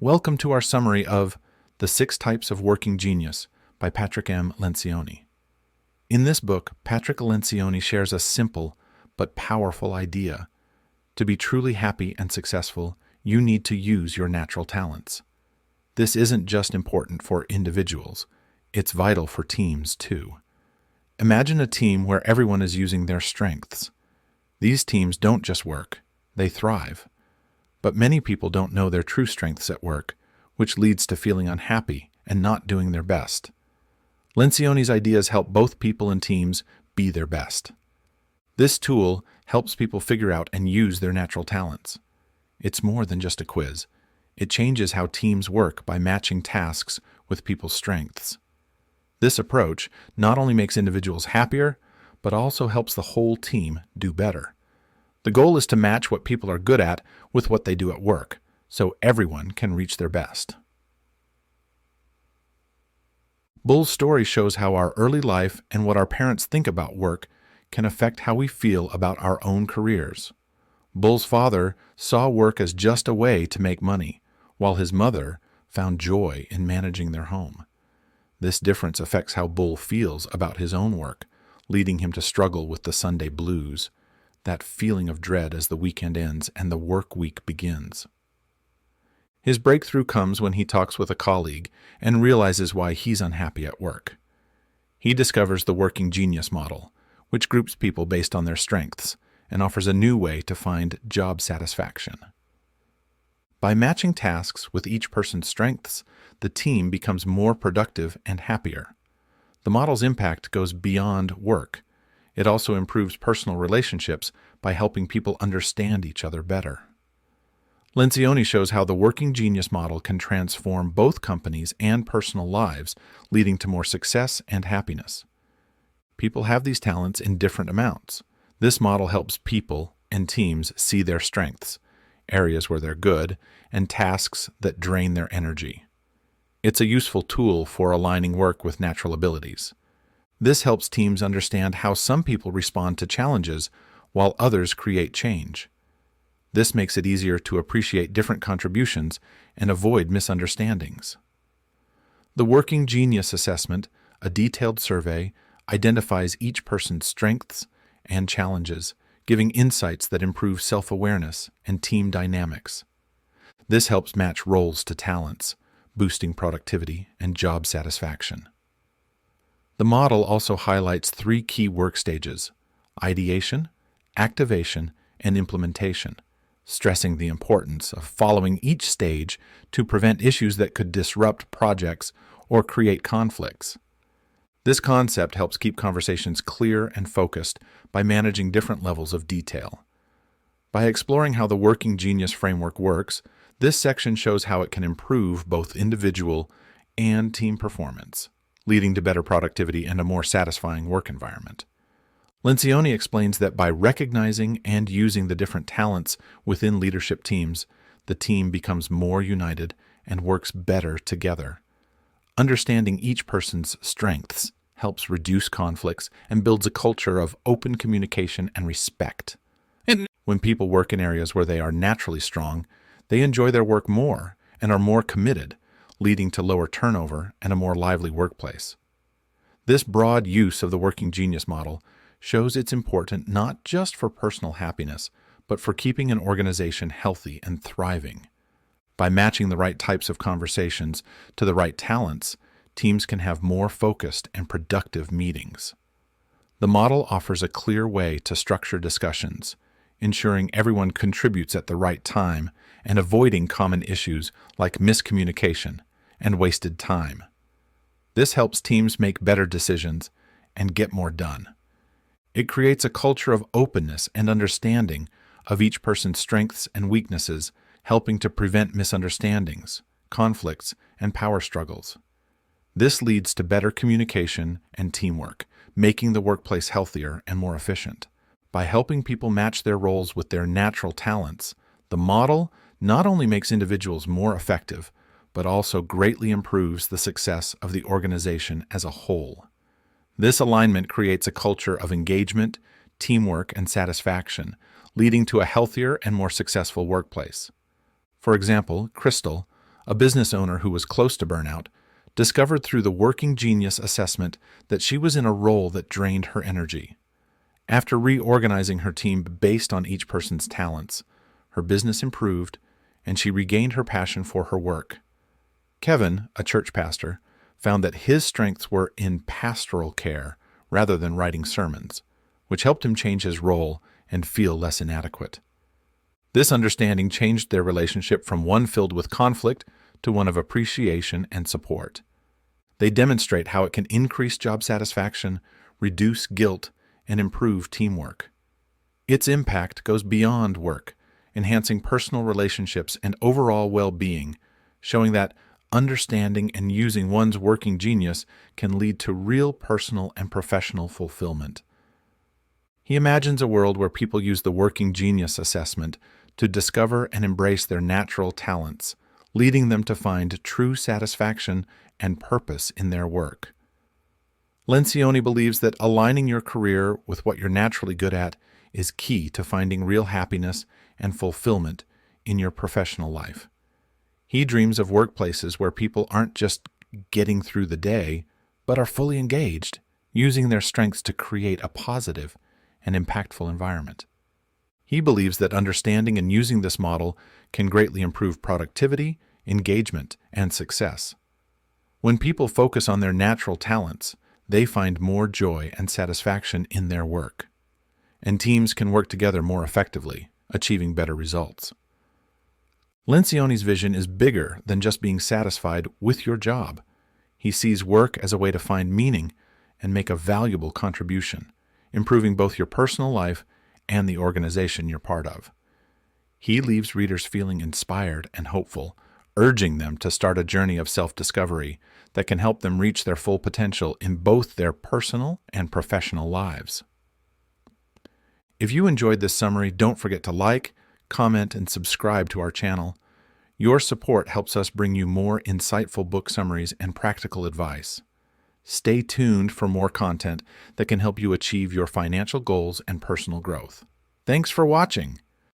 Welcome to our summary of The 6 Types of Working Genius by Patrick M. Lencioni. In this book, Patrick Lencioni shares a simple but powerful idea. To be truly happy and successful, you need to use your natural talents. This isn't just important for individuals, it's vital for teams too. Imagine a team where everyone is using their strengths. These teams don't just work, they thrive. But many people don't know their true strengths at work, which leads to feeling unhappy and not doing their best. Lencioni's ideas help both people and teams be their best. This tool helps people figure out and use their natural talents. It's more than just a quiz. It changes how teams work by matching tasks with people's strengths. This approach not only makes individuals happier, but also helps the whole team do better. The goal is to match what people are good at with what they do at work, so everyone can reach their best. Bull's story shows how our early life and what our parents think about work can affect how we feel about our own careers. Bull's father saw work as just a way to make money, while his mother found joy in managing their home. This difference affects how Bull feels about his own work, leading him to struggle with the Sunday blues, that feeling of dread as the weekend ends and the work week begins. His breakthrough comes when he talks with a colleague and realizes why he's unhappy at work. He discovers the working genius model, which groups people based on their strengths and offers a new way to find job satisfaction. By matching tasks with each person's strengths, the team becomes more productive and happier. The model's impact goes beyond work. It also improves personal relationships by helping people understand each other better. Lencioni shows how the working genius model can transform both companies and personal lives, leading to more success and happiness. People have these talents in different amounts. This model helps people and teams see their strengths, areas where they're good, and tasks that drain their energy. It's a useful tool for aligning work with natural abilities. This helps teams understand how some people respond to challenges while others create change. This makes it easier to appreciate different contributions and avoid misunderstandings. The Working Genius Assessment, a detailed survey, identifies each person's strengths and challenges, giving insights that improve self-awareness and team dynamics. This helps match roles to talents, boosting productivity and job satisfaction. The model also highlights 3 key work stages: ideation, activation, and implementation, stressing the importance of following each stage to prevent issues that could disrupt projects or create conflicts. This concept helps keep conversations clear and focused by managing different levels of detail. By exploring how the Working Genius framework works, this section shows how it can improve both individual and team performance, leading to better productivity and a more satisfying work environment. Lencioni explains that by recognizing and using the different talents within leadership teams, the team becomes more united and works better together. Understanding each person's strengths helps reduce conflicts and builds a culture of open communication and respect. And when people work in areas where they are naturally strong, they enjoy their work more and are more committed, leading to lower turnover and a more lively workplace. This broad use of the Working Genius model shows it's important not just for personal happiness, but for keeping an organization healthy and thriving. By matching the right types of conversations to the right talents, teams can have more focused and productive meetings. The model offers a clear way to structure discussions, ensuring everyone contributes at the right time and avoiding common issues like miscommunication and wasted time. This helps teams make better decisions and get more done. It creates a culture of openness and understanding of each person's strengths and weaknesses, helping to prevent misunderstandings, conflicts, and power struggles. This leads to better communication and teamwork, making the workplace healthier and more efficient. By helping people match their roles with their natural talents, the model not only makes individuals more effective, but also greatly improves the success of the organization as a whole. This alignment creates a culture of engagement, teamwork, and satisfaction, leading to a healthier and more successful workplace. For example, Crystal, a business owner who was close to burnout, discovered through the Working Genius assessment that she was in a role that drained her energy. After reorganizing her team based on each person's talents, her business improved, and she regained her passion for her work. Kevin, a church pastor, found that his strengths were in pastoral care rather than writing sermons, which helped him change his role and feel less inadequate. This understanding changed their relationship from one filled with conflict to one of appreciation and support. They demonstrate how it can increase job satisfaction, reduce guilt, and improve teamwork. Its impact goes beyond work, enhancing personal relationships and overall well-being, showing that understanding and using one's working genius can lead to real personal and professional fulfillment. He imagines a world where people use the Working Genius assessment to discover and embrace their natural talents, leading them to find true satisfaction and purpose in their work. Lencioni believes that aligning your career with what you're naturally good at is key to finding real happiness and fulfillment in your professional life. He dreams of workplaces where people aren't just getting through the day, but are fully engaged, using their strengths to create a positive and impactful environment. He believes that understanding and using this model can greatly improve productivity, engagement, and success. When people focus on their natural talents, they find more joy and satisfaction in their work, and teams can work together more effectively, achieving better results. Lencioni's vision is bigger than just being satisfied with your job. He sees work as a way to find meaning and make a valuable contribution, improving both your personal life and the organization you're part of. He leaves readers feeling inspired and hopeful, urging them to start a journey of self-discovery that can help them reach their full potential in both their personal and professional lives. If you enjoyed this summary, don't forget to like, comment, and subscribe to our channel. Your support helps us bring you more insightful book summaries and practical advice. Stay tuned for more content that can help you achieve your financial goals and personal growth. Thanks for watching,